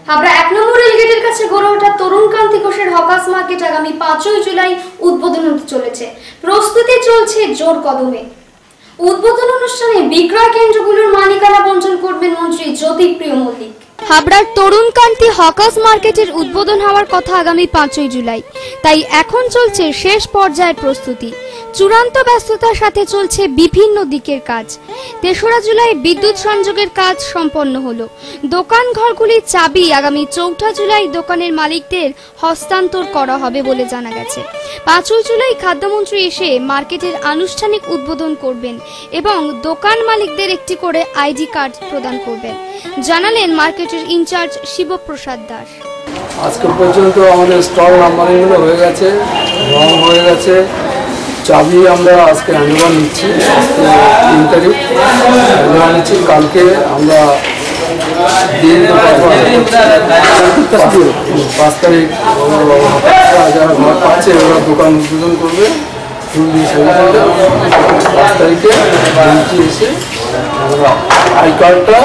হাবড়া ১ নম্বর রেলগেটের কাছে গড়ে ওঠা তরুণকান্তি ঘোষের হকার্স মার্কেট আগামী ৫ই জুলাই উদ্বোধন হতে চলেছে। প্রস্তুতি চলছে জোর কদমে। উদ্বোধন অনুষ্ঠানে বিক্রয় কেন্দ্রগুলোর মালিকানা বণ্টন করবেন মন্ত্রী জ্যোতিপ্রিয় মল্লিক। হাবড়ার তরুণকান্তি হকার্স মার্কেটের উদ্বোধন হওয়ার কথা আগামী ৫ই জুলাই, তাই এখন চলছে শেষ পর্যায়ের প্রস্তুতি। চূড়ান্ত ব্যস্ততার সাথে চলছে বিভিন্ন দিকের কাজ। ৩রা জুলাই বিদ্যুৎ সংযোগের কাজ সম্পন্ন হলো। দোকান ঘরগুলির চাবি আগামী ৪ঠা জুলাই দোকানের মালিকদের হস্তান্তর করা হবে বলে জানা গেছে। ৫ই জুলাই খাদ্যমন্ত্রী এসে মার্কেটের আনুষ্ঠানিক উদ্বোধন করবেন এবং দোকান মালিকদের একটি করে আইডি কার্ড প্রদান করবেন, জানালেন মার্কেটের ইনচার্জ শিবপ্রসাদ দাস। আজকে পর্যন্ত আমাদের স্টল নাম্বারিং গুলো হয়ে গেছে, রং হয়ে গেছে, চাবি আমরা আজকে হ্যান্ডওভার নিচ্ছি, ৩ তারিখ হ্যান্ডওভার নিচ্ছি। কালকে আমরা ৫ তারিখ যারা ঘর পাচ্ছে ওরা দোকান উদ্বোধন করবে। ৫ তারিখে এসে আই কার্ডটা